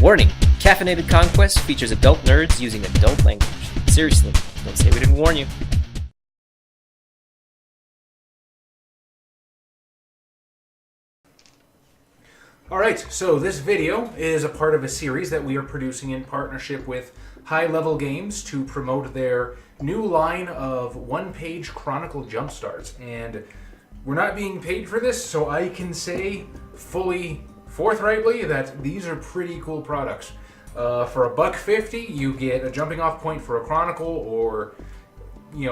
Warning! Caffeinated Conquest features adult nerds using adult language. Seriously, don't say we didn't warn you. Alright, so this video is a part of a series that we are producing in partnership with High Level Games to promote their new line of one-page chronicle jumpstarts. And we're not being paid for this, so I can say fully forthrightly that these are pretty cool products. For $1.50, you get a jumping off point for a chronicle, or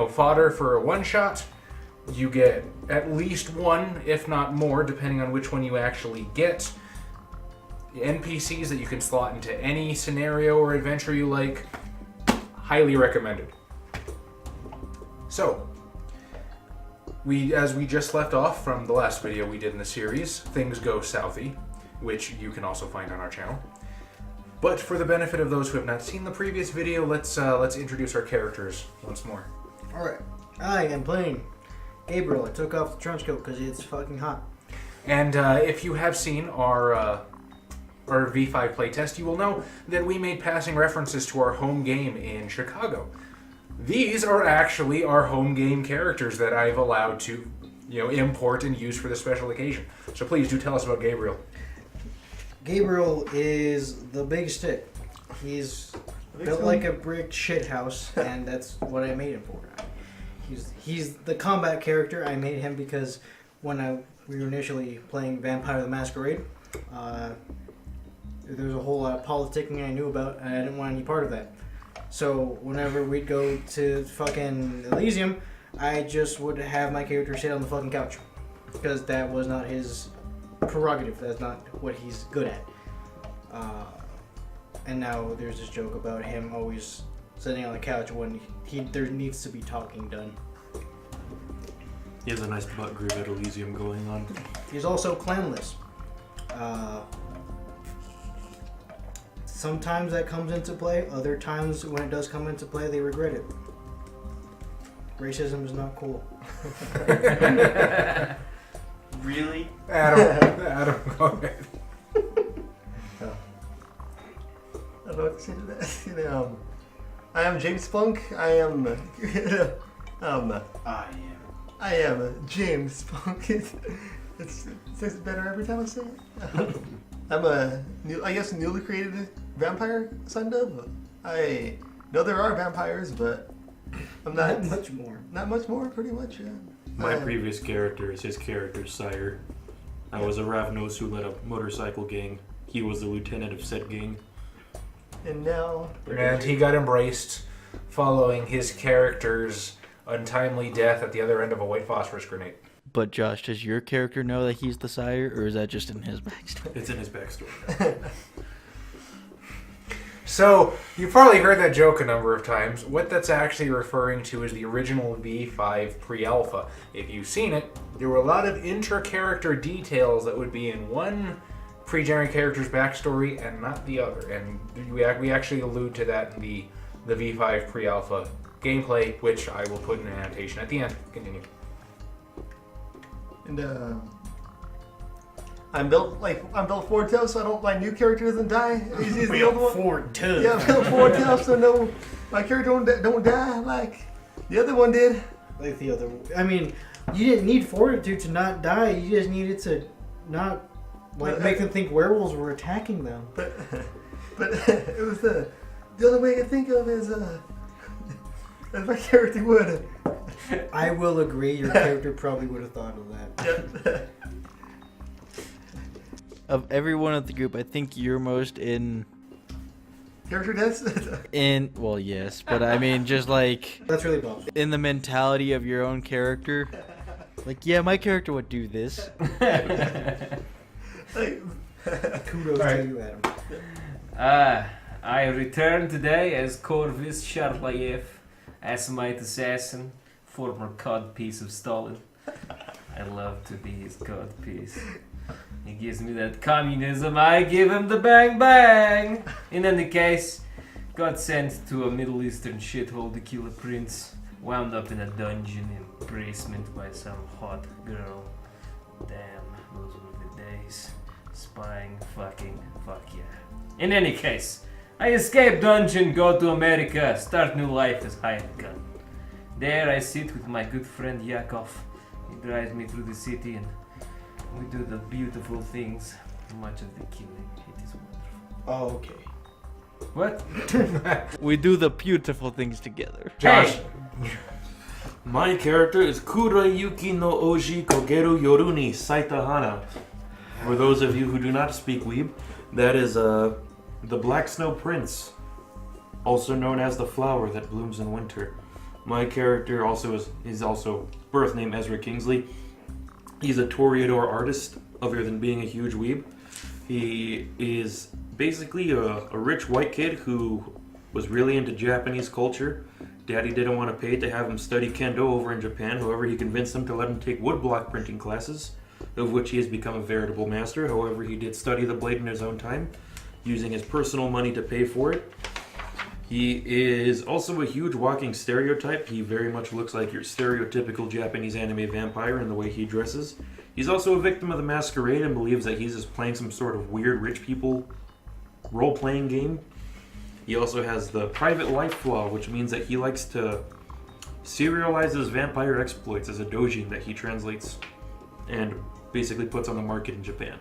fodder for a one-shot. You get at least one, if not more, depending on which one you actually get. NPCs that you can slot into any scenario or adventure you like. Highly recommended. So, as we just left off from the last video we did in the series, things go southy, which you can also find on our channel. But for the benefit of those who have not seen the previous video, let's introduce our characters once more. Alright, I am playing Gabriel. I took off the trench coat because it's fucking hot. And if you have seen our V5 playtest, you will know that we made passing references to our home game in Chicago. These are actually our home game characters that I've allowed to, import and use for this special occasion. So please do tell us about Gabriel. Gabriel is the big stick. He's built like a brick shit house, and that's what I made him for. He's the combat character. I made him because when we were initially playing Vampire the Masquerade, there was a whole lot of politicking I knew about, and I didn't want any part of that. So whenever we'd go to fucking Elysium, I just would have my character sit on the fucking couch, because that was not his prerogative. That's not what he's good at. And now there's this joke about him always sitting on the couch when there needs to be talking done. He has a nice butt groove at Elysium going on. He's also clanless. Sometimes that comes into play. Other times when it does come into play, they regret it. Racism is not cool. Really? Adam, go ahead. I don't know what to say to that. I am James Spunk. I am James Spunk. It's better every time I say it. I'm a newly created vampire, kind of. I know there are vampires, but I'm not much more. Not much more, pretty much. Yeah. My previous character is his character's sire. I was a Ravnos who led a motorcycle gang. He was the lieutenant of said gang. And now... And he got embraced following his character's untimely death at the other end of a white phosphorus grenade. But Josh, does your character know that he's the sire, or is that just in his backstory? It's in his backstory. So, you've probably heard that joke a number of times. What that's actually referring to is the original V5 pre-alpha. If you've seen it, there were a lot of inter-character details that would be in one pre-generated character's backstory and not the other. And we actually allude to that in the V5 pre-alpha gameplay, which I will put in an annotation at the end. Continue. And I'm built forward tail, so my new character doesn't die. He's the old one. Forward tail. Yeah, I'm built forward tail, so no, my character don't die like the other one did. Like the other. I mean, you didn't need fortitude to not die. You just needed to not make them think werewolves were attacking them. But it was the other way I think of is as my character would. I will agree. Your character probably would have thought of that. Yep. Of everyone of the group, I think you're most in... Character deaths? Well, yes, but I mean, just like... That's really boss. In the mentality of your own character. Like, yeah, my character would do this. Kudos to you, Adam. I return today as Corvus Sharlayev, Assamite assassin, former codpiece of Stalin. I love to be his codpiece. He gives me that communism, I give him the bang bang! In any case, got sent to a Middle Eastern shithole to kill a prince, wound up in a dungeon embracement by some hot girl. Damn, those were the days. Spying, fucking, fuck yeah. In any case, I escape dungeon, go to America, start new life as hired gun. There I sit with my good friend Yakov. He drives me through the city and we do the beautiful things. Much of the killing. It is wonderful. Oh, okay. What? We do the beautiful things together. Josh. Hey! My character is Kurayuki no Oji Kogeru Yoruni Saitahana. For those of you who do not speak Weeb, that is the Black Snow Prince, also known as the flower that blooms in winter. My character is also birth name Ezra Kingsley. He's a Toreador artist, other than being a huge weeb. He is basically a rich white kid who was really into Japanese culture. Daddy didn't want to pay to have him study kendo over in Japan. However, he convinced him to let him take woodblock printing classes, of which he has become a veritable master. However, he did study the blade in his own time, using his personal money to pay for it. He is also a huge walking stereotype. He very much looks like your stereotypical Japanese anime vampire in the way he dresses. He's also a victim of the Masquerade and believes that he's just playing some sort of weird rich people role-playing game. He also has the private life flaw, which means that he likes to serialize his vampire exploits as a doujin that he translates and basically puts on the market in Japan.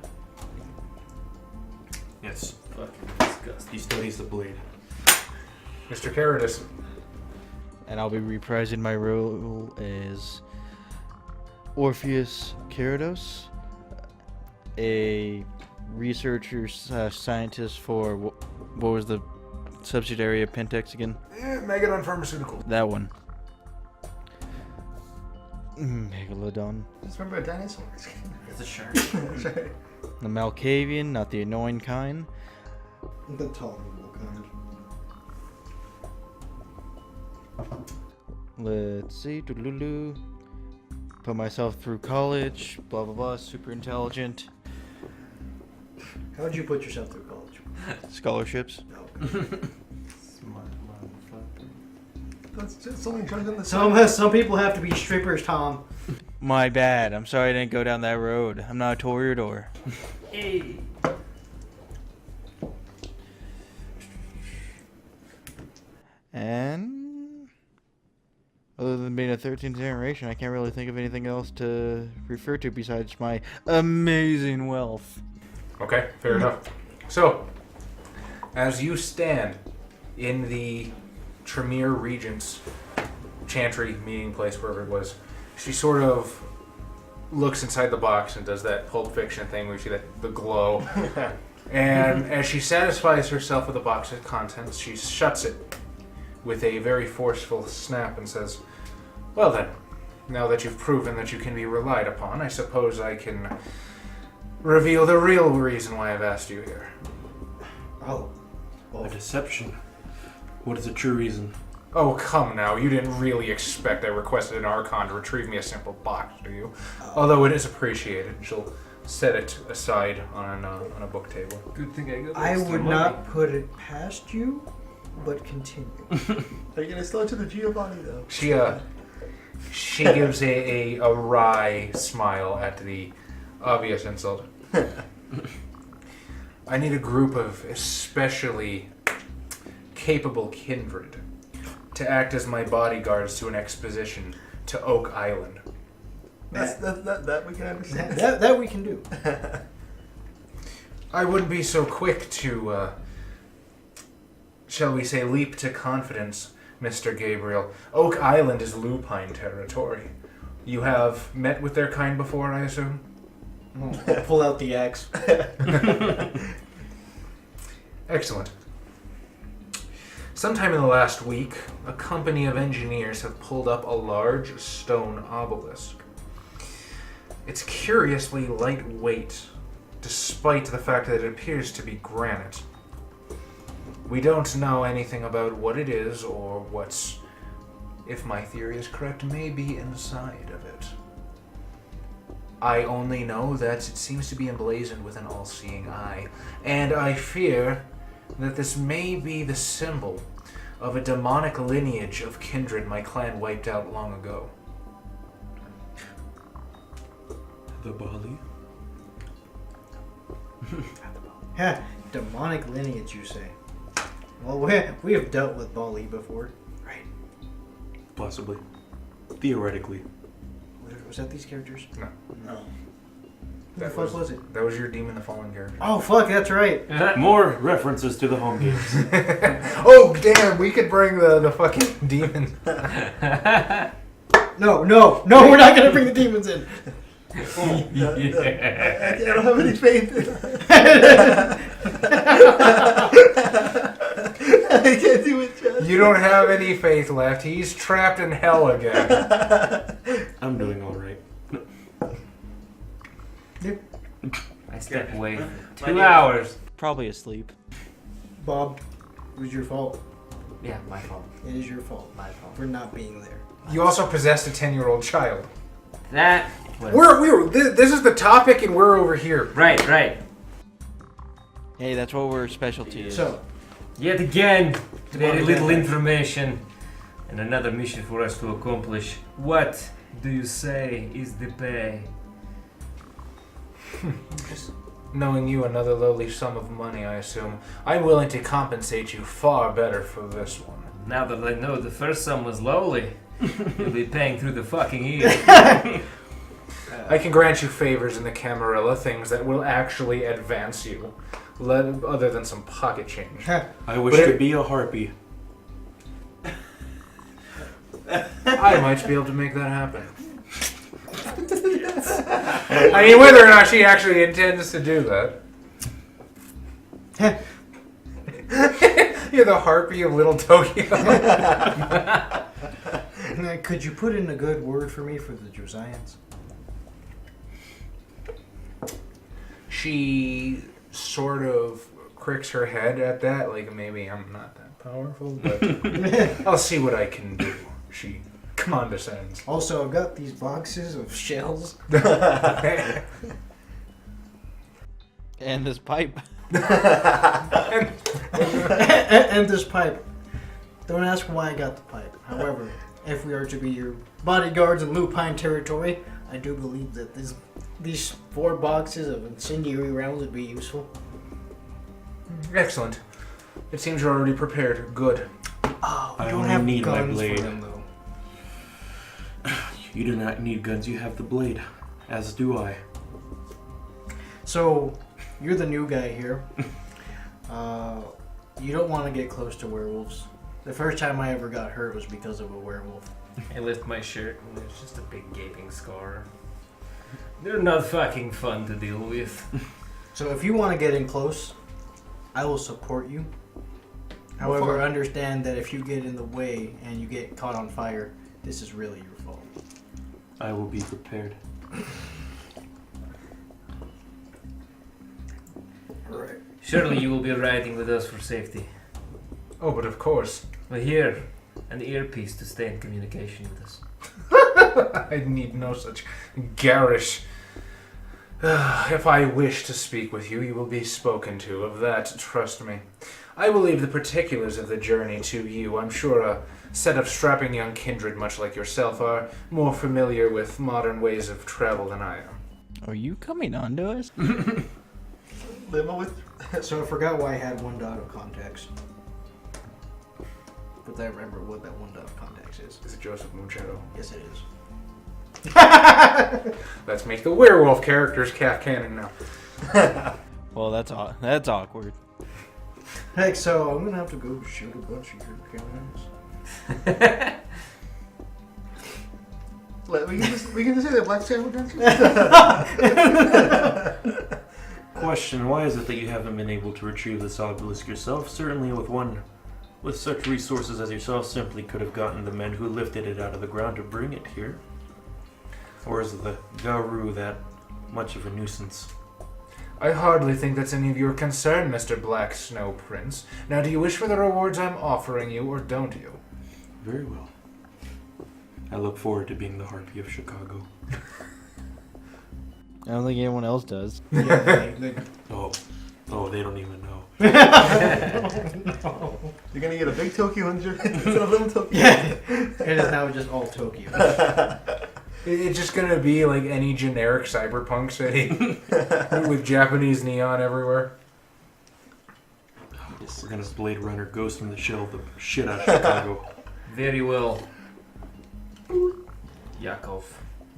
Yes, Fucking disgusting. he studies the blade. Mr. Caradus. And I'll be reprising my role as Orpheus Kerados, a researcher scientist for what was the subsidiary of Pentex again? Megadon Pharmaceutical. That one. Megalodon. Just remember a dinosaur. It's a shark. Sorry. The Malkavian, not the annoying kind. The tolerable kind. Let's see. Doodaloo. Put myself through college. Blah blah blah. Super intelligent. How'd you put yourself through college? Scholarships. No. Smart motherfucker. That's just only drugs on the Some people have to be strippers, Tom. My bad. I'm sorry I didn't go down that road. I'm not a toreador. Hey! And other than being a 13th generation, I can't really think of anything else to refer to besides my amazing wealth. Okay, fair enough. So, as you stand in the Tremere Regent's chantry meeting place, wherever it was, she sort of looks inside the box and does that Pulp Fiction thing where you see the glow. And as she satisfies herself with the box's contents, she shuts it with a very forceful snap and says, "Well then, now that you've proven that you can be relied upon, I suppose I can reveal the real reason why I've asked you here." Oh. A deception. What is the true reason? Oh, come now. You didn't really expect I requested an Archon to retrieve me a simple box, do you? Although it is appreciated. She'll set it aside on a book table. Good thing I got I extra would money. not put it past you, but continue. Are you gonna still to the Giovanni though? She gives a wry smile at the obvious insult. I need a group of especially capable kindred to act as my bodyguards to an exposition to Oak Island. That we can understand. that we can do. I wouldn't be so quick to, shall we say, leap to confidence, Mr. Gabriel. Oak Island is lupine territory. You have met with their kind before, I assume? Pull out the axe. Excellent. Sometime in the last week, a company of engineers have pulled up a large stone obelisk. It's curiously lightweight, despite the fact that it appears to be granite. We don't know anything about what it is or what's, if my theory is correct, may be inside of it. I only know that it seems to be emblazoned with an all-seeing eye, and I fear that this may be the symbol of a demonic lineage of kindred my clan wiped out long ago. The Bali? Demonic lineage, you say? Well, we have dealt with Bali before, right? Possibly. Theoretically. Was that these characters? No. No. Who the That fuck was it? That was your Demon the Fallen character. Oh, fuck, that's right. More references to the home games. Oh, damn, we could bring the fucking demon. No, we're not gonna bring the demons in. I don't have any faith. I can't do it, John. You don't have any faith left. He's trapped in hell again. I'm doing alright. I stepped away for 2 hours. Probably asleep. Bob, it was your fault. Yeah, my fault. It is your fault. My fault. For not being there. You also possessed a 10-year-old child. That was... This is the topic, and we're over here. Right. Hey, that's what our specialty is. So, Yet again, very little information and another mission for us to accomplish. What do you say is the pay? Knowing you another lowly sum of money, I assume. I'm willing to compensate you far better for this one. Now that I know the first sum was lowly, you'll be paying through the fucking ear. I can grant you favors in the Camarilla, things that will actually advance you, other than some pocket change. I wish But to be a harpy. I might be able to make that happen. I mean, whether or not she actually intends to do that. You're the harpy of Little Tokyo. could you put in a good word for me for the Josians? She sort of cricks her head at that, like maybe I'm not that powerful, but I'll see what I can do. She condescends. Also, I've got these boxes of shells. And this pipe. and this pipe. Don't ask why I got the pipe. However, if we are to be your bodyguards in Lupine territory, I do believe that these 4 boxes of incendiary rounds would be useful. Excellent. It seems you're already prepared. Good. Oh, we I don't only have need my guns blade. for them, though. You do not need guns, you have the blade. As do I. So, you're the new guy here. You don't want to get close to werewolves. The first time I ever got hurt was because of a werewolf. I lift my shirt and there's just a big gaping scar. They're not fucking fun to deal with. So if you want to get in close, I will support you. However, understand that if you get in the way and you get caught on fire, this is really your fault. I will be prepared. Alright. Surely you will be riding with us for safety. Oh, but of course. But here, an earpiece to stay in communication with us. I need no such garish. If I wish to speak with you, you will be spoken to. Of that, trust me. I will leave the particulars of the journey to you. I'm sure a set of strapping young kindred, much like yourself, are more familiar with modern ways of travel than I am. Are you coming on to us? Limo with. So I forgot why I had 1 dot of context. But I remember what that 1 dot of context is. Is it Joseph Mucheto? Yes, it is. Let's make the werewolf characters calf canon now. Well, that's awkward. Heck, so I'm gonna have to go shoot a bunch of your guys. We can just say that Black Samuel Johnson. Question, why is it that you haven't been able to retrieve this obelisk yourself? Certainly with such resources as yourself simply could have gotten the men who lifted it out of the ground to bring it here. Or is the Garu that much of a nuisance? I hardly think that's any of your concern, Mr. Black Snow Prince. Now, do you wish for the rewards I'm offering you, or don't you? Very well. I look forward to being the Harpy of Chicago. I don't think anyone else does. Yeah, Oh, they don't even know. You're gonna get a big Tokyo instead of little Tokyo. yeah. It is now just all Tokyo. It's just gonna be like any generic cyberpunk city with Japanese neon everywhere. We're gonna Blade Runner Ghost in the Shell the shit out of Chicago. Very well. Yakov,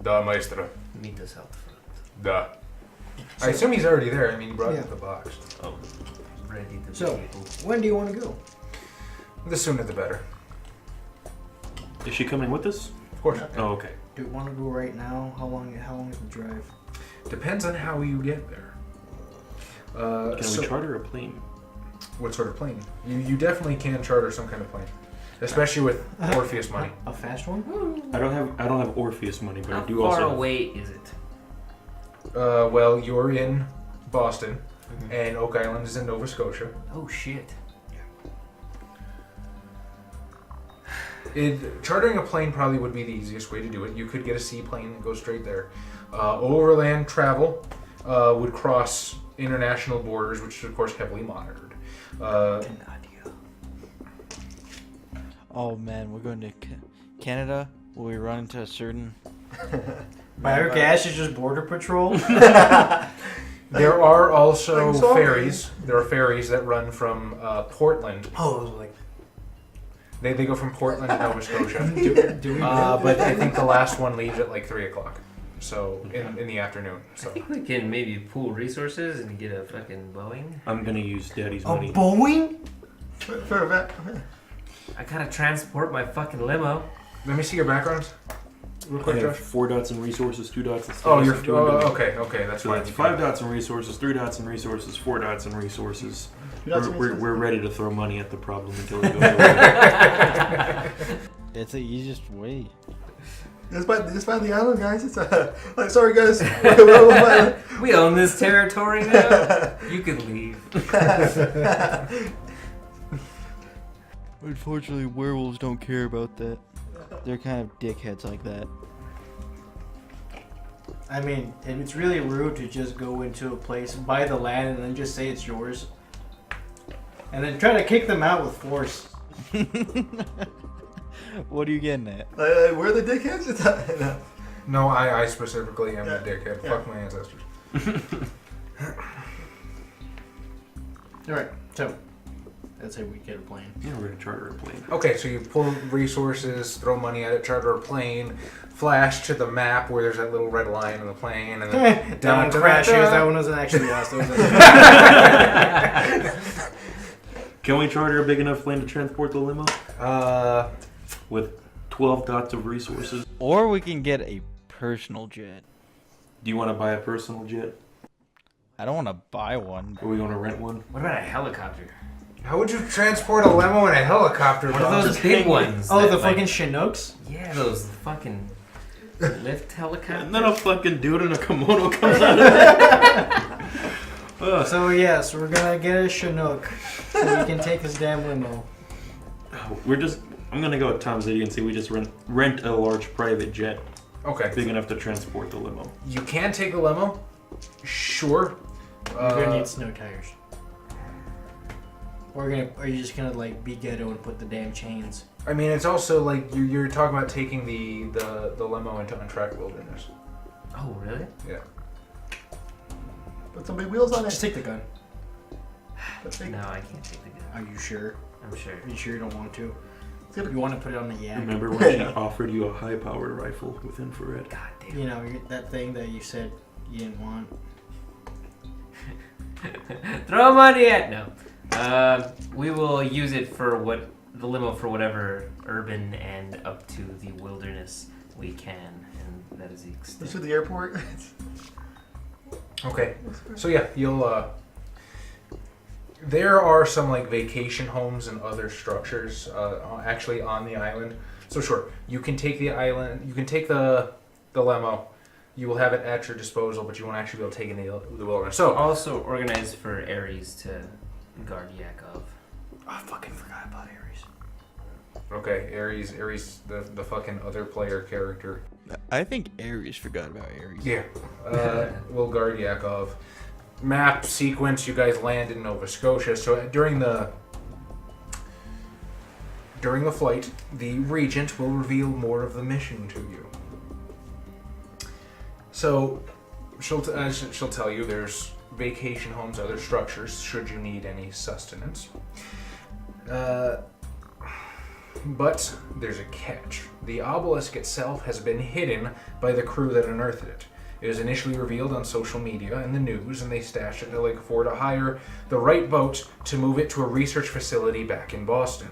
Da, maestro. meet us out front. Da. I assume he's already there. I mean, he brought Yeah. the box. Oh, ready to So, be able. when do you want to go? The sooner the better. Is she coming with us? Of course. Oh, okay. Do you want to go right now? How long is the drive? Depends on how you get there. Can we charter a plane? What sort of plane? You definitely can charter some kind of plane, especially with Orpheus money. A fast one? I don't have Orpheus money, but How I do far also. away is it? Well, you're in Boston, and Oak Island is in Nova Scotia. Oh shit. Chartering a plane probably would be the easiest way to do it. You could get a seaplane and go straight there. Overland travel would cross international borders, which is of course heavily monitored. Oh man, we're going to Canada. Will we run into a certain? Biotic Ash is just border patrol. There are also I'm sorry. ferries. There are ferries that run from Portland. Oh, like They go from Portland to Nova Scotia. do we? But I think the last one leaves at like 3 o'clock. So in the afternoon. I So think we can maybe pool resources and get a fucking Boeing. I'm gonna use Daddy's A money. Boeing? For a vet. I gotta transport my fucking limo. let me see your backgrounds, real I quick, have Josh. 4 dots in resources, 2 dots in status. Oh, you're and 2 in building. okay. That's So fine. that's 5 dots in resources, 3 dots in resources, 4 dots in resources. We're ready to throw money at the problem until it goes away. It's the easiest way. Just by the island, guys. It's like, sorry, guys. We own this territory now. You can leave. Unfortunately, werewolves don't care about that. They're kind of dickheads like that. I mean, it's really rude to just go into a place, buy the land, and then just say it's yours. And then try to kick them out with force. What are you getting at? We're the dickheads? No. No, I specifically am Yeah. a dickhead. Yeah. Fuck my ancestors. Alright, so let's say we get a plane. Yeah, we're gonna charter a plane. Okay, so you pull resources, throw money at it, charter a plane, flash to the map where there's that little red line on the plane, and then That one crashes. That one wasn't actually us. That was Can we charter a big enough plane to transport the limo? With 12 dots of resources. Or we can get a personal jet. Do you want to buy a personal jet? I don't want to buy one. Or we want to rent one? What about a helicopter? how would you transport a limo in a helicopter? One of Bob? those big ones. Oh, that, the like- fucking Chinooks? Yeah, those fucking lift helicopters. And then a fucking dude in a kimono comes out of it. So yes, we're gonna get a Chinook so we can take this damn limo. I'm gonna go with Tom's idea and say we just rent a large private jet Okay, big enough to transport the limo. you can take a limo. Sure. We're gonna need snow tires. Or are you just gonna like be ghetto and put the damn chains? I mean, it's also like you're talking about taking the limo into untracked wilderness. Oh, really? Yeah. Put some big wheels on Just it. take the gun. No, I can't take the gun. Are you sure? I'm sure. Are you sure you don't want to? You want to put it on the yak? Remember when she offered you a high-powered rifle with infrared? God damn. You know that thing that you said you didn't want. Throw money at no. We will use it for the limo for whatever urban and up to the wilderness we can, and that is the Let's extent. to the airport. Okay. So yeah, you'll. There are some like vacation homes and other structures actually on the island. So sure, you can take the island. You can take the limo. You will have it at your disposal, but you won't actually be able to take it into the wilderness. So Also organized for Ares to guard Yakov. Oh, I fucking forgot about Ares. okay, Ares, the fucking other player character. I think Ares forgot about Ares. Yeah. Will guard Yakov. Map sequence, you guys land in Nova Scotia. So during the flight, the Regent will reveal more of the mission to you. So she'll tell you there's vacation homes, other structures, should you need any sustenance. But there's a catch. The obelisk itself has been hidden by the crew that unearthed it. It was initially revealed on social media and the news, and they stashed it in Lake 4 to hire the right boat to move it to a research facility back in Boston.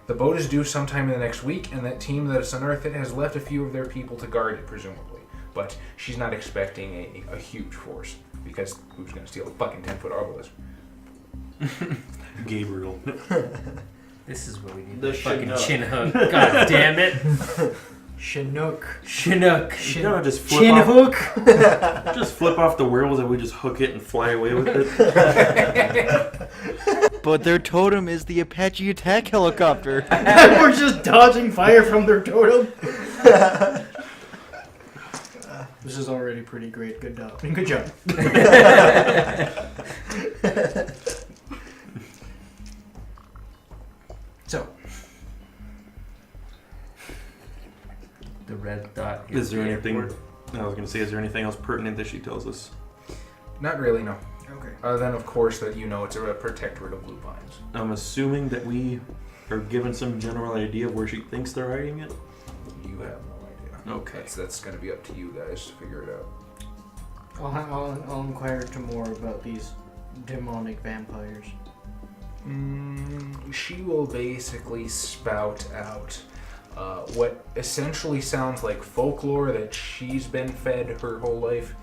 The boat is due sometime in the next week, and that team that has unearthed it has left a few of their people to guard it, presumably. But she's not expecting a huge force, because who's going to steal a fucking 10-foot obelisk? Gabriel. This is where we need The the fucking Chinook. chin hook. God damn it. Chinook. Chinook. You gotta just flip Chin off, hook. just flip off the wheels and we just hook it and fly away with it. But their totem is the Apache attack helicopter. We're just dodging fire from their totem. This is already pretty great. Good job. Good job. So, The red dot. Is there the anything? airport. I was gonna say, is there anything else pertinent that she tells us? Not really, no. okay. Other than, of course, that you know it's a protectorate of blue vines. I'm assuming that we are given some general idea of where she thinks they're hiding it. You have no idea. Okay. That's going to be up to you guys to figure it out. I'll inquire to more about these demonic vampires. She will basically spout out what essentially sounds like folklore that she's been fed her whole life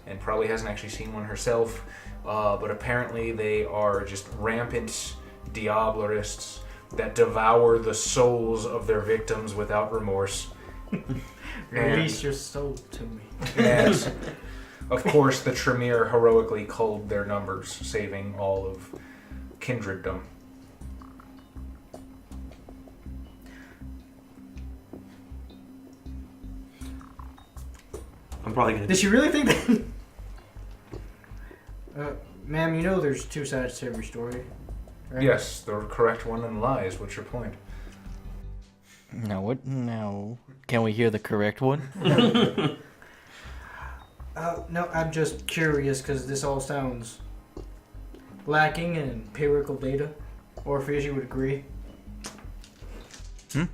and probably hasn't actually seen one herself. But apparently they are just rampant diablerists that devour the souls of their victims without remorse. Release your soul to me. And of course, the Tremere heroically culled their numbers, saving all of Kindraddom. I'm probably gonna. Did she really think that? Ma'am, you know there's two sides to every story, right? Yes, the correct one and lies. What's your point? No, what? No. Can we hear the correct one? No, I'm just curious because this all sounds lacking in empirical data. Orpheus, you would agree?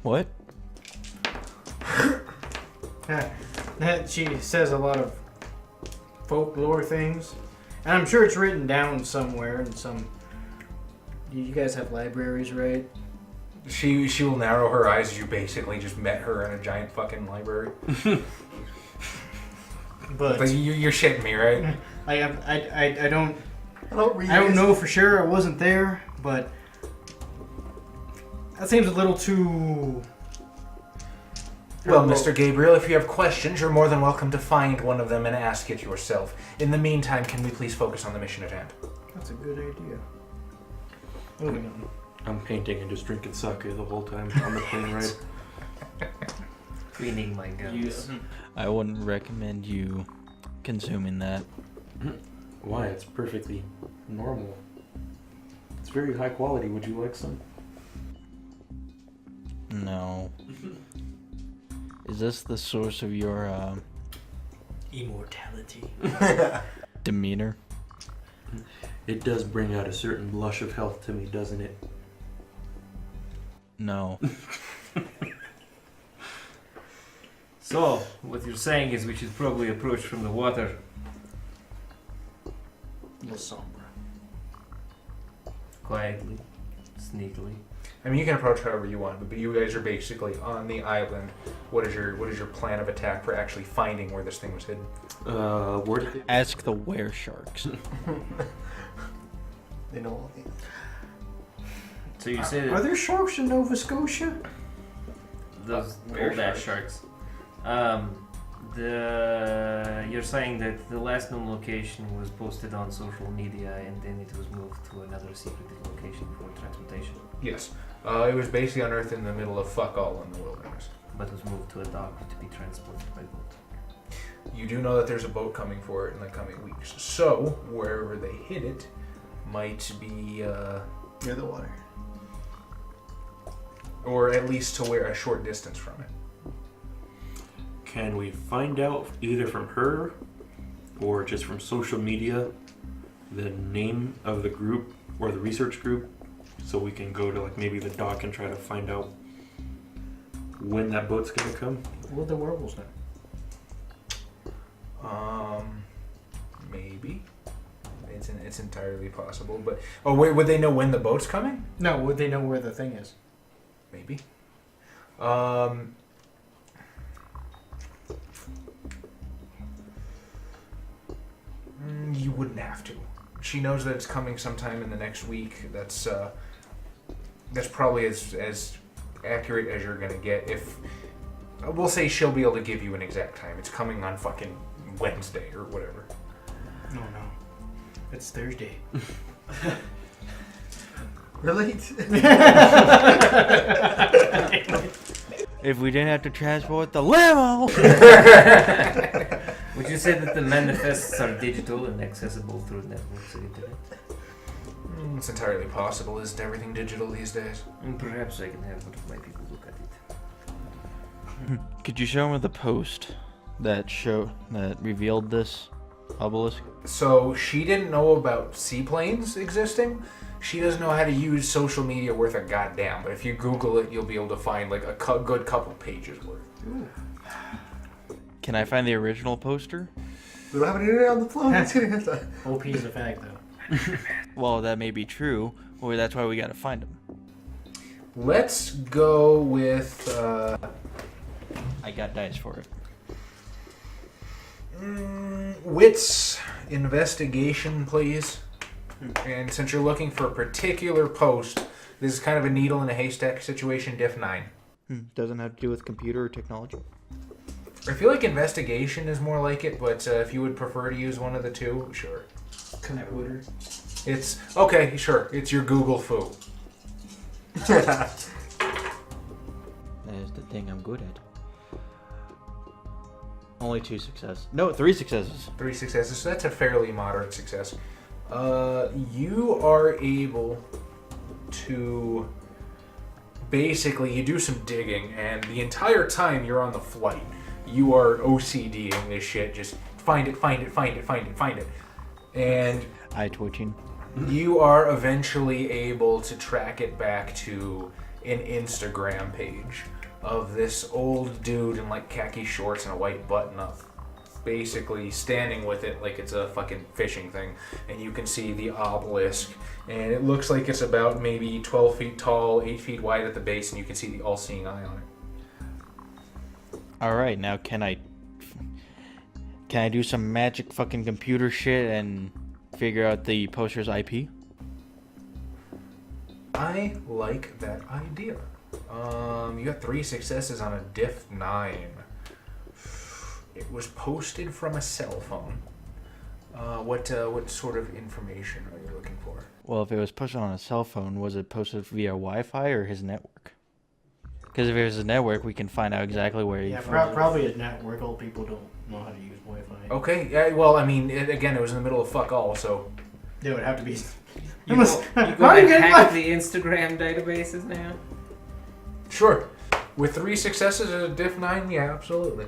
What? That she says a lot of folklore things, and I'm sure it's written down somewhere in some. You guys have libraries, right? She will narrow her eyes as you basically just met her in a giant fucking library. But Like, you're shitting me, right? I don't I don't read. I don't know for sure. I wasn't there, but that seems a little too. Well, Mr. Gabriel, if you have questions, you're more than welcome to find one of them and ask it yourself. In the meantime, can we please focus on the mission at hand? That's a good idea. Moving on. I'm painting and just drinking sake the whole time on the plane ride. Cleaning my guns. I wouldn't recommend you consuming that. Why? It's perfectly normal. It's very high quality. Would you like some? No. Is this the source of your Immortality. demeanor? It does bring out a certain blush of health to me, doesn't it? No. So, what you're saying is we should probably approach from the water. La Sombra. Quietly. Sneakily. I mean, you can approach however you want, but you guys are basically on the island. What is your plan of attack for actually finding where this thing was hidden? Where did it... Ask the were sharks. They know all things. So you say that Are there sharks in Nova Scotia? those Bear old ass sharks. You're saying that the last known location was posted on social media and then it was moved to another secretive location for transportation, Yes. It was basically unearthed in the middle of fuck all in the wilderness. but was moved to a dock to be transported by boat. You do know that there's a boat coming for it in the coming weeks. So, wherever they hid it might be, Near the water. or at least to where a short distance from it. Can we find out either from her or just from social media the name of the group or the research group, so we can go to like maybe the dock and try to find out when that boat's gonna come? What the werewolves know? Maybe. It's entirely possible, but wait, would they know when the boat's coming? No, would they know where the thing is? Maybe. You wouldn't have to. She knows that it's coming sometime in the next week. That's probably as accurate as you're gonna get. If we'll say she'll be able to give you an exact time. It's coming on fucking Wednesday or whatever. No. It's Thursday. Relate. If we didn't have to transport the limo. Would you say that the manifests are digital and accessible through networks of internet? It's entirely possible. Isn't everything digital these days? And perhaps I can have one of my people look at it. Could you show me the post that revealed this obelisk? So she didn't know about seaplanes existing. She doesn't know how to use social media worth a goddamn. But if you Google it, you'll be able to find like a good couple pages worth. Ooh. Can I find the original poster? We don't have an internet on the floor. It's gonna have to. OP is a fact, though. Well, that may be true. Well, that's why we gotta find him. Let's go with. I got dice for it. Wits investigation, please. And since you're looking for a particular post, this is kind of a needle in a haystack situation. Diff 9. Doesn't have to do with computer or technology. I feel like investigation is more like it, but if you would prefer to use one of the two, sure. Computer. It's okay, sure. It's your Google foo. That is the thing I'm good at. Only 2 successes. No, 3 successes. 3 successes, so that's a fairly moderate success. You are able to basically, you do some digging, and the entire time you're on the flight, you are OCDing this shit. Just find it. And Eye twitching. you are eventually able to track it back to an Instagram page of this old dude in like khaki shorts and a white button-up, basically standing with it like it's a fucking fishing thing. And you can see the obelisk, and it looks like it's about maybe 12 feet tall, 8 feet wide at the base, and you can see the all-seeing eye on it. Alright, now can I do some magic fucking computer shit and figure out the poster's IP? I like that idea. You got 3 successes on a diff 9. It was posted from a cell phone. What sort of information are you looking for? Well, if it was posted on a cell phone, was it posted via Wi-Fi or his network? Because if it was his network, we can find out exactly where he. Yeah, probably a network. Old people don't know how to use Wi-Fi. Okay, yeah, well, I mean, again, it was in the middle of fuck all, so... It would have to be. You go and hack the Instagram databases now? Sure. With 3 successes at a diff 9, yeah, absolutely.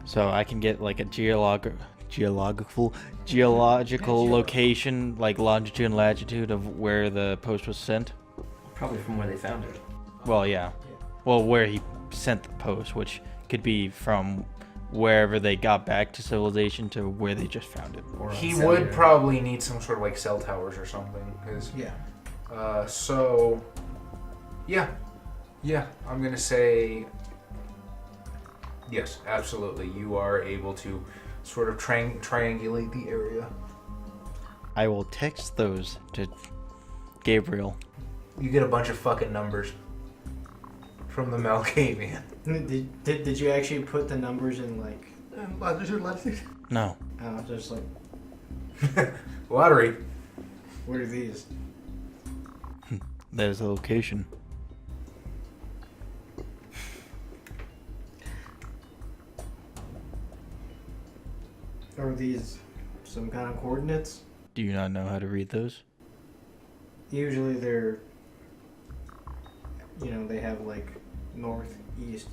So I can get like a geological location, like longitude and latitude of where the post was sent. Probably from where they found it. Well, yeah. Well, where he sent the post, which could be from wherever they got back to civilization to where they just found it. Or He would probably need some sort of like cell towers or something. Yeah. So, yeah, I'm gonna say yes, absolutely. You are able to sort of triangulate the area. I will text those to Gabriel. You get a bunch of fucking numbers from the Malkavian. Did you actually put the numbers in like? Latitude. No. Just like, Lottery. what are these? There's the location. Are these some kind of coordinates? Do you not know how to read those? Usually they're, they have like north, east,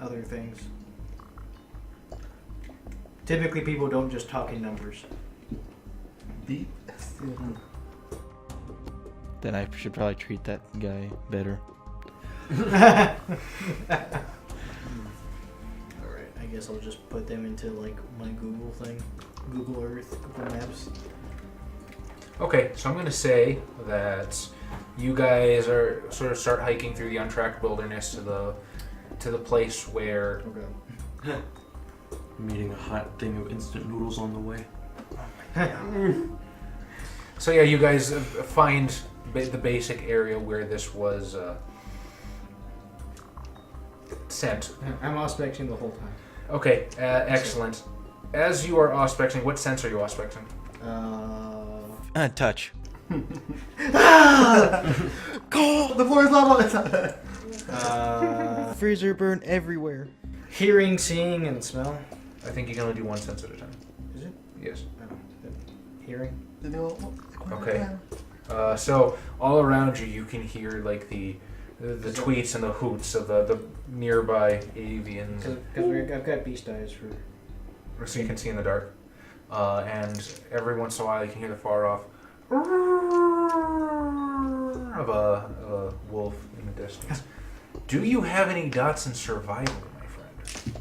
other things. Typically people don't just talk in numbers. Beep. Then I should probably treat that guy better. Alright, I guess I'll just put them into like my Google thing. Google Earth, Google Maps. Okay, so I'm going to say that you guys are sort of start hiking through the untracked wilderness to the place where Okay. I'm eating a hot thing of instant noodles on the way. So yeah, you guys find the basic area where this was sent. I'm auspecting the whole time. Okay, excellent. As you are auspecting, what sense are you auspecting? Touch. Cold! The floor is lava! Freezer burn everywhere. Hearing, seeing, and smell. I think you can only do one sense at a time. Is it? Yes. Hearing. Okay. So all around you, you can hear like the tweets and the hoots of the nearby avians. Because I've got beast eyes for. So you can see in the dark. And every once in a while you can hear the far off of a wolf in the distance. Do you have any dots in survival, my friend?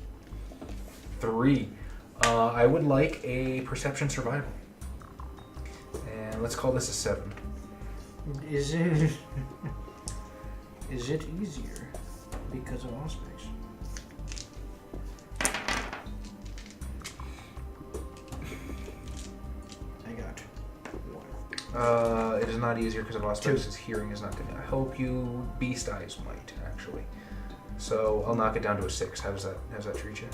3. I would like a perception survival. And let's call this a 7. Is it easier because of Auspex? I got 1. It is not easier because of Auspex. His hearing is not going to help you. Beast Eyes might, actually. So I'll knock it down to a 6. How does that treat you?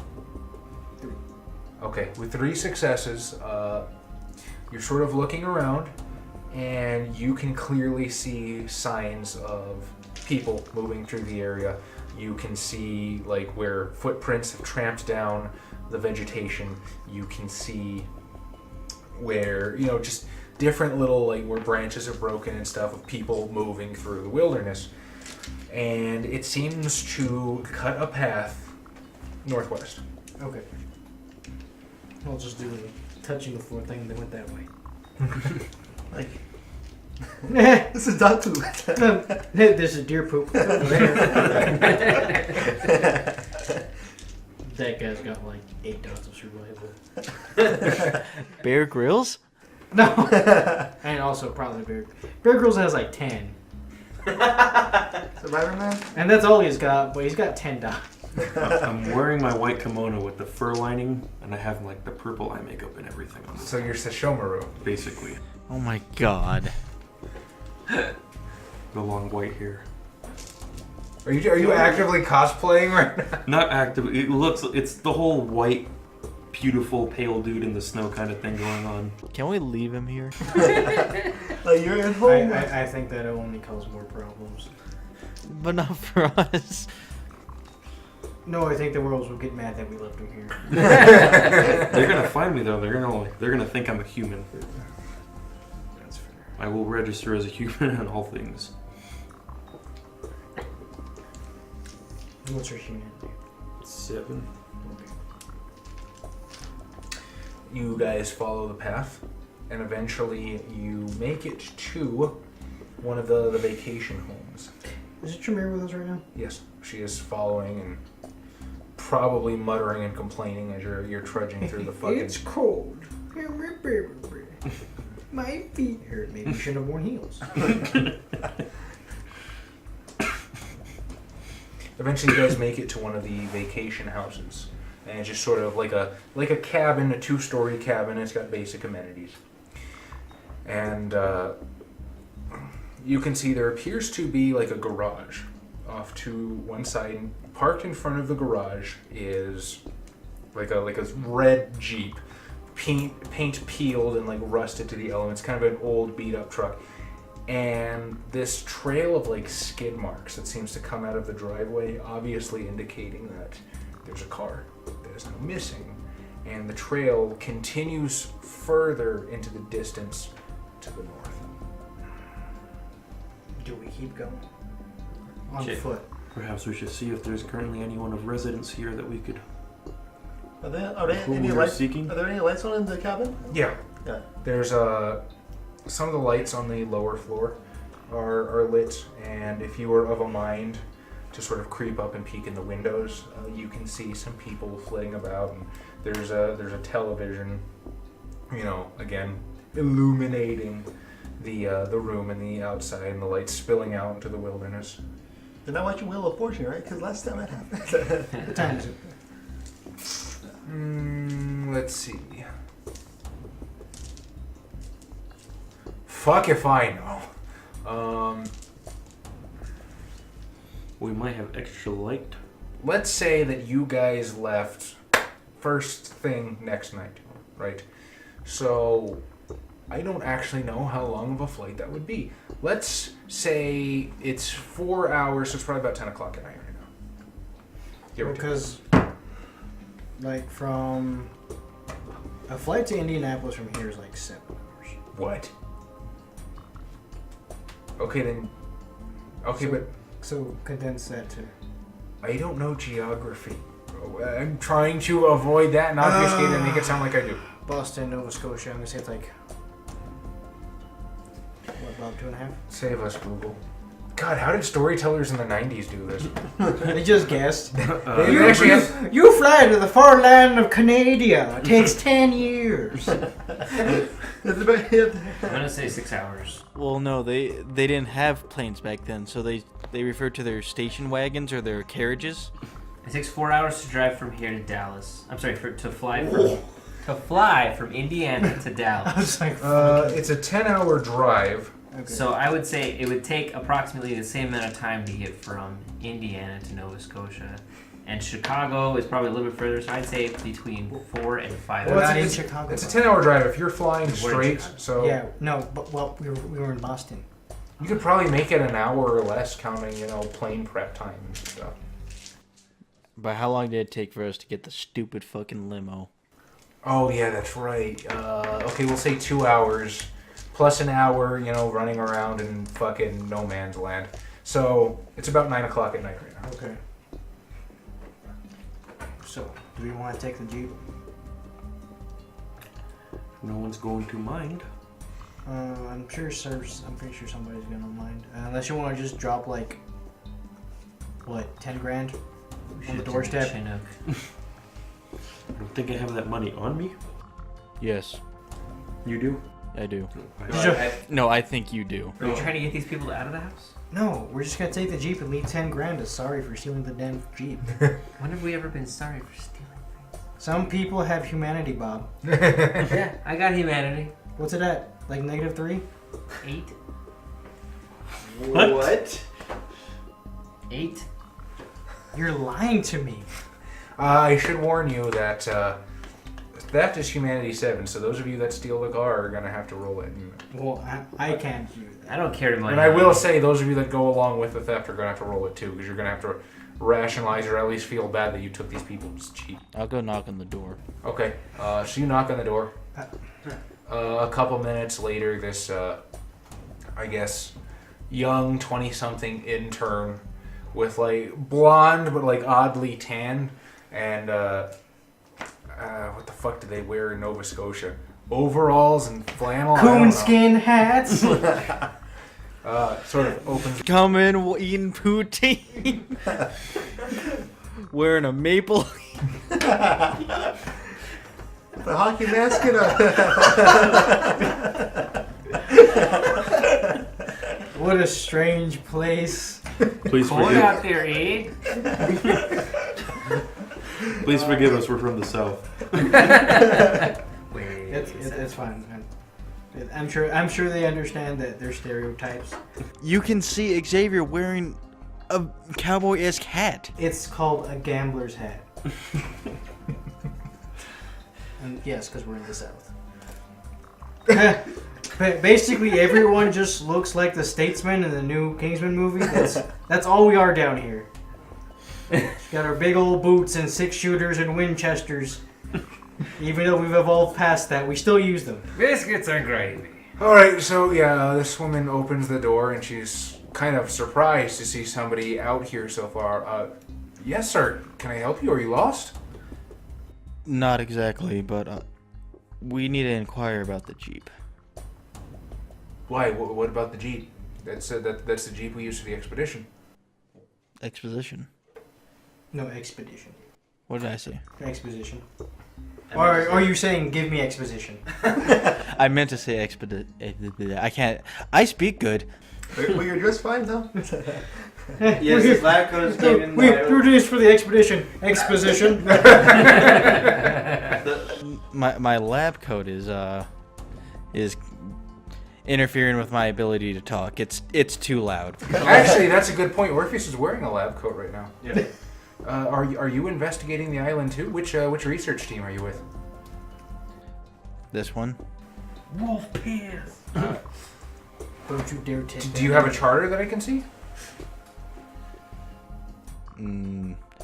3. Okay, with 3 successes, you're sort of looking around, and you can clearly see signs of people moving through the area. You can see like where footprints have tramped down the vegetation. You can see where, just different little, like, where branches are broken and stuff of people moving through the wilderness. And it seems to cut a path northwest. Okay. I'll just do the touching the floor thing that went that way. Like, this is dog poop. This is deer poop. Over there. That guy's got like 8 dots of survival. Bear Grylls? No. And also probably Bear Grylls has like 10. Survivor Man? And that's all he's got, but he's got 10 dots. I'm wearing my white kimono with the fur lining, and I have like the purple eye makeup and everything on. So you're Sashomaru. Basically, Oh my god. the long white hair. Are you actively cosplaying right now? Not active. It's the whole white, beautiful, pale dude in the snow kind of thing going on. Can we leave him here? Like, you're at home. I think that only cause more problems. But not for us. No, I think the worlds will get mad that we left him here. They're gonna find me though. They're gonna think I'm a human. That's fair. I will register as a human in all things. What's your humanity? 7. You guys follow the path, and eventually you make it to one of the vacation homes. Is it Tremere with us right now? Yes, she is following and probably muttering and complaining as you're trudging through the fucking... It's cold. My feet hurt. Maybe you shouldn't have worn heels. Eventually you guys make it to one of the vacation houses. And it's just sort of like a cabin, a 2-story cabin. It's got basic amenities. And you can see there appears to be like a garage off to one side. And parked in front of the garage is like a red Jeep, paint peeled and like rusted to the elements, kind of an old beat up truck. And this trail of like skid marks that seems to come out of the driveway, obviously indicating that there's a car that is now missing. And the trail continues further into the distance to the north. Do we keep going? On Okay. foot. Perhaps we should see if there's currently anyone of residence here that we could. Are there Who any we are lights? seeking? Are there any lights on in the cabin? Yeah. Yeah. There's some of the lights on the lower floor are lit, and if you were of a mind to sort of creep up and peek in the windows, you can see some people flitting about, and there's a television, you know, again illuminating the room and the outside, and the lights spilling out into the wilderness. They're not watching Wheel of Fortune, right? Because last time that happened. What time is it? Let's see. Fuck if I know. We might have extra light. Let's say that you guys left first thing next night, right? So I don't actually know how long of a flight that would be. Let's say it's 4 hours, so it's probably about 10 o'clock at night right now. Give or take. Because, like, from a flight to Indianapolis from here is like 7 hours. What? Okay then. Okay, but So condense that to. I don't know geography. I'm trying to avoid that and obfuscate it and make it sound like I do. Boston, Nova Scotia. I'm gonna say it's like. What, about 2.5? Save us, Google. God, how did storytellers in the 90s do this? They just guessed. They actually have... You fly to the far land of Canada. It takes 10 years. I'm gonna say 6 hours. Well, no, they didn't have planes back then, so they referred to their station wagons or their carriages. It takes 4 hours to drive from here to Dallas. I'm sorry, to fly from Indiana to I Dallas. was like, it's a 10-hour drive. okay. So I would say it would take approximately the same amount of time to get from Indiana to Nova Scotia. And Chicago is probably a little bit further, so I'd say between 4 and 5 Well, hours. not in it's, Chicago. it's a 10-hour drive. If you're flying We're in straight, Chicago. so Yeah, no, but well, we were in Boston. you could probably make it an hour or less, counting plane prep time and stuff. But how long did it take for us to get the stupid fucking limo? Oh yeah, that's right. Okay, we'll say 2 hours plus an hour, running around in fucking no man's land. So it's about 9 o'clock at night right now. Okay. So, do we want to take the Jeep? No one's going to mind. I'm pretty sure somebody's gonna mind. Unless you want to just drop like, what, 10 grand on the doorstep? Chinook. I don't think I have that money on me. Yes, You do? I do. Are No, I think you do. you trying to get these people out of the house? No, we're just gonna take the Jeep and leave 10 grand as sorry for stealing the damn Jeep. When have we ever been sorry for stealing Some people have humanity, Bob. things? Yeah, I got humanity. What's it at? Like -3? 8? What? 8? You're lying to me. I should warn you that theft is humanity 7. So those of you that steal the car are gonna have to roll it. Well, I can't do that. I don't care too much. And I will say, those of you that go along with the theft are gonna have to roll it too, because you're gonna have to rationalize or at least feel bad that you took these people's Jeep. I'll go knock on the door. Okay, so you knock on the door. A couple minutes later, this, I guess, young 20-something intern with, like, blonde but, like, oddly tan and, what the fuck do they wear in Nova Scotia? Overalls and flannel? I don't know. Coonskin hats. Sort of opens. Come in eating poutine. Wearing a maple. The hockey mask and a... What a strange place. Please Cold forgive. out there, eh? Please forgive us. We're from the south. Wait, It's fine. I'm sure they understand that they're stereotypes. You can see Xavier wearing a cowboy-esque hat. It's called a gambler's hat. And yes, because we're in the South. Basically, everyone just looks like the Statesman in the new Kingsman movie. That's all we are down here. Got our big old boots and 6-shooters and Winchesters. Even though we've evolved past that, we still use them. Biscuits and gravy. Alright, so yeah, this woman opens the door and she's kind of surprised to see somebody out here so far. Yes, sir. Can I help you? Are you lost? Not exactly, but We need to inquire about the Jeep. Why? What about the Jeep? That's the Jeep we used for the expedition. Exposition. No, expedition. What did I say? Exposition. Or are you saying give me exposition? I meant to say I can't. I speak good. Well, you're dressed fine, though. Yes, the lab coat is given we produced for the expedition. Exposition. My lab coat is interfering with my ability to talk. It's too loud. Actually, that's a good point. Orpheus is wearing a lab coat right now. Yeah. Are you investigating the island too? Which research team are you with? This one. Wolf Pierce. Don't you dare take Do you have a charter that I can see?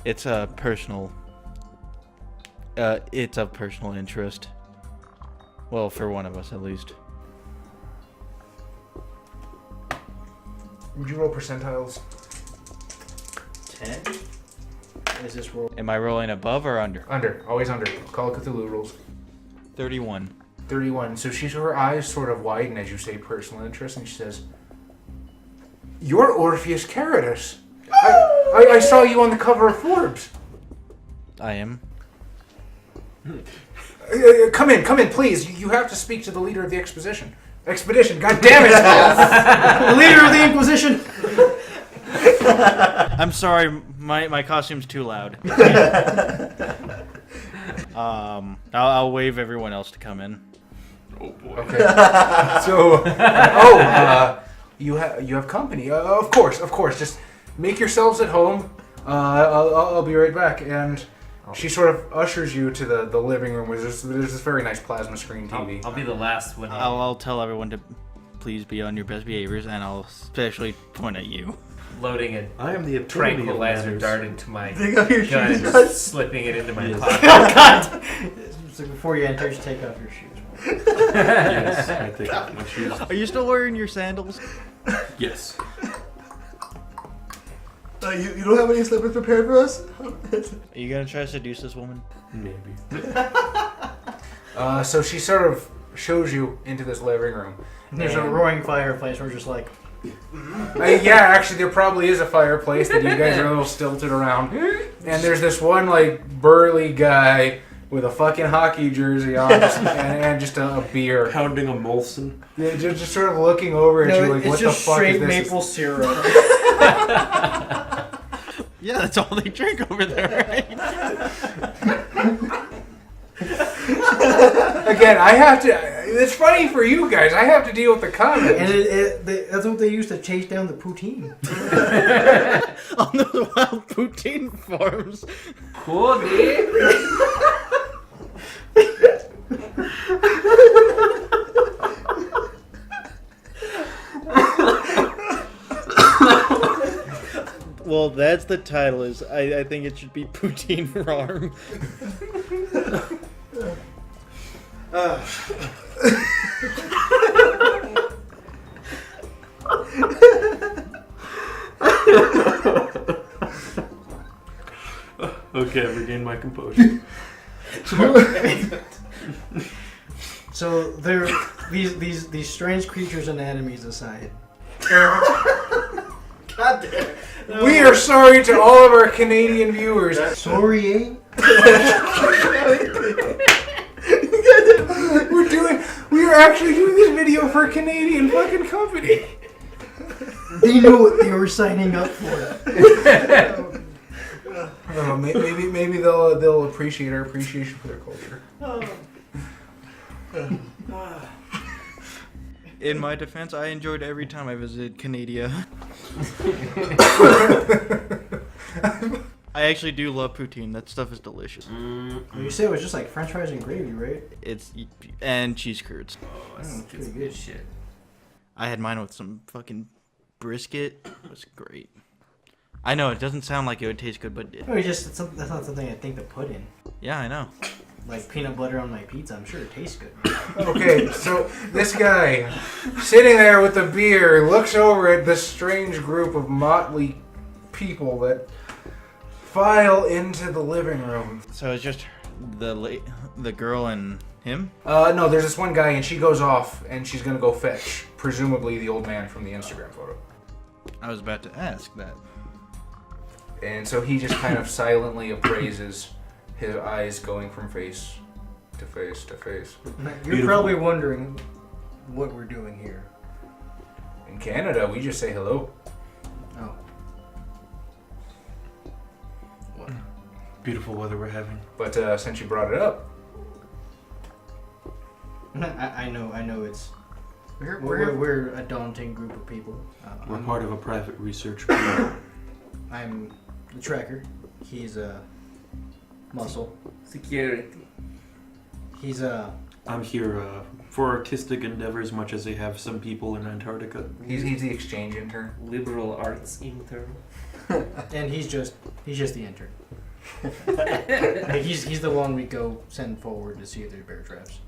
It's a personal. It's of personal interest. Well, for one of us at least. Would you roll percentiles? 10? Is this roll? Am I rolling above or under? Under. Always under. Call of Cthulhu rules. 31. 31. So her eyes sort of widen as you say personal interest, and she says, "You're Orpheus Caritas. I saw you on the cover of Forbes. I am. Come in, please. You have to speak to the leader of the expedition. God damn it! The leader of the Inquisition! I'm sorry, my costume's too loud. I'll wave everyone else to come in. Oh boy. Okay. So, you have company. Of course. Just make yourselves at home. I'll be right back. And she sort of ushers you to the living room where there's this very nice plasma screen TV. I'll be the last one. I'll tell everyone to please be on your best behaviors, and I'll especially point at you. Loading a I am the epitome of tranquilizer manners. dart into my Take off your gun shoes. and slipping it into my Yes. pocket. Oh, God! So before you enter, just take off your shoes. Yes, I take off my shoes. Are you still wearing your sandals? Yes. You don't have any slippers prepared for us? Are you gonna try to seduce this woman? Maybe. So she sort of shows you into this living room. There's a roaring fireplace. We're just like, Yeah, actually, there probably is a fireplace that you guys are a little stilted around. And there's this one, like, burly guy with a fucking hockey jersey on and just a beer. Pounding a Molson. Yeah, just sort of looking over at you like, it's what the just fuck straight is this? maple syrup. Yeah, that's all they drink over there, right? Again, I have to... It's funny for you guys. I have to deal with the comments. And that's what they used to chase down the poutine. On those wild poutine farms. Cool, dude. Well, that's the title. I think it should be Poutine Farm. Okay, I've regained my composure. So they're these strange creatures' anatomies aside. God damn. We are sorry to all of our Canadian viewers. Sorry, eh? We are actually doing this video for a Canadian fucking company. They knew what they were signing up for. Maybe they'll appreciate our appreciation for their culture. In my defense, I enjoyed every time I visited Canada. I actually do love poutine. That stuff is delicious. You said it was just like French fries and gravy, right? And cheese curds. Oh, that's pretty good good. shit. I had mine with some fucking brisket. It was great. I know it doesn't sound like it would taste good, but No, that's not something I think to put in. yeah, I know. Like peanut butter on my pizza, I'm sure it tastes good. Okay, so this guy, sitting there with the beer, looks over at this strange group of motley people that file into the living room. So it's just the girl and Him? No, there's this one guy, and she goes off, and she's gonna go fetch, presumably the old man from the Instagram photo. I was about to ask that. And so he just kind of silently appraises, his eyes going from face to face to face. You're Beautiful. probably wondering what we're doing here. In Canada, we just say hello. Oh. Beautiful weather we're having. But since you brought it up, I know it's... We're We're a daunting group of people. We're part of a private research group. I'm the tracker. He's a muscle. Security. He's a... I'm here for artistic endeavors, much as they have some people in Antarctica. he's the exchange intern. Liberal arts intern. And he's just the intern. he's the one we go send forward to see if there's bear traps.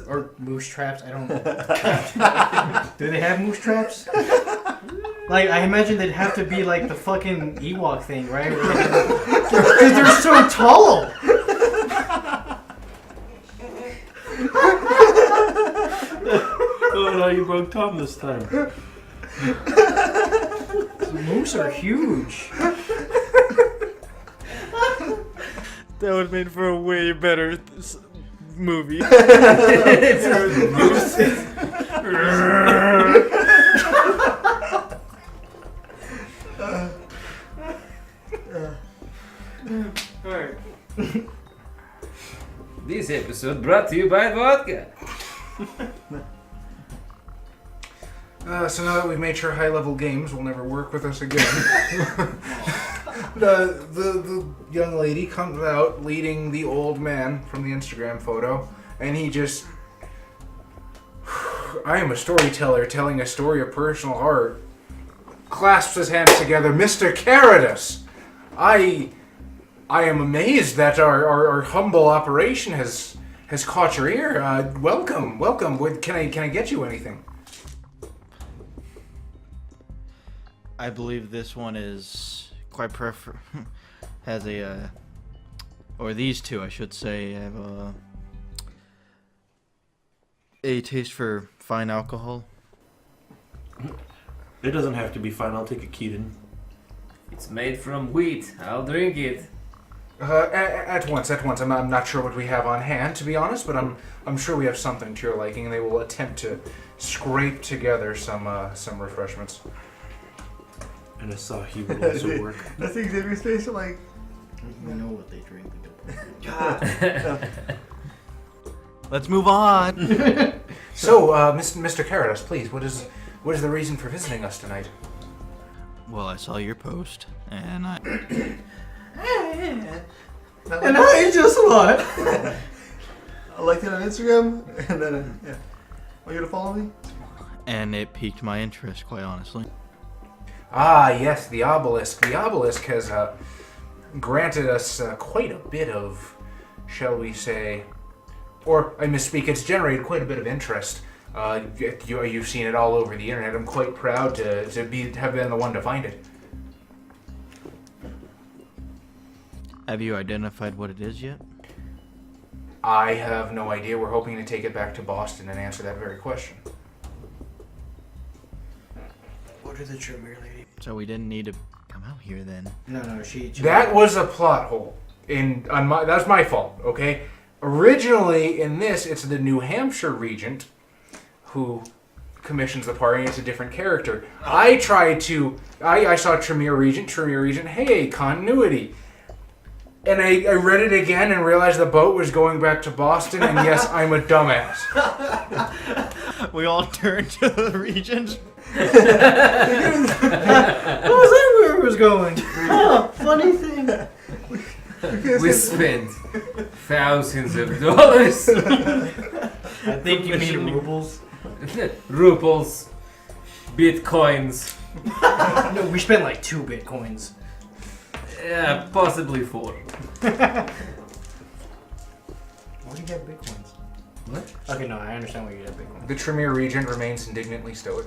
Or moose traps, I don't know. Do they have moose traps? Like, I imagine they'd have to be like the fucking Ewok thing, right? Because they're so tall! Oh no, you broke Tom this time. Moose are huge. That would have made for a way better movie. This episode brought to you by vodka. So now that we've made sure high-level games will never work with us again, the young lady comes out leading the old man from the Instagram photo, and he just... I am a storyteller telling a story of personal art. Clasps his hands together. Mr. Caratus! I am amazed that our humble operation has caught your ear. Welcome. Can I get you anything? I believe this one is quite has a or these two I should say have a taste for fine alcohol. It doesn't have to be fine. I'll take a Keaton. It's made from wheat. I'll drink it. At once. I'm not sure what we have on hand, to be honest, but I'm sure we have something to your liking, and they will attempt to scrape together some refreshments. And Asahi would also work. That's the Xavier's face. I'm like, We know what they drink. Let's move on. So, Mr. Caratus, please, what is the reason for visiting us tonight? Well, I saw your post, and I And I just what? I liked it on Instagram, and then yeah. Want you to follow me? and it piqued my interest, quite honestly. Ah, yes, the Obelisk. The Obelisk has granted us quite a bit of, shall we say, or I misspeak, it's generated quite a bit of interest. You've seen it all over the internet. I'm quite proud to have been the one to find it. Have you identified what it is yet? I have no idea. We're hoping to take it back to Boston and answer that very question. What are the Tremere lady? So we didn't need to come out here then. No, she That was a plot hole. That's my fault, okay? Originally, in this, it's the New Hampshire regent who commissions the party. It's a different character. I saw Tremere regent, hey, continuity. And I read it again and realized the boat was going back to Boston, and yes, I'm a dumbass. We all turned to the regent. How was that where it was going? Oh, funny thing. We spent thousands of dollars. I think you mean rubles. Ruples. Bitcoins. No, we spent like 2 bitcoins. Yeah, possibly 4. Where do you get bitcoins? What? Okay, no, I understand where you get bitcoins. The Tremere regent remains indignantly stoic.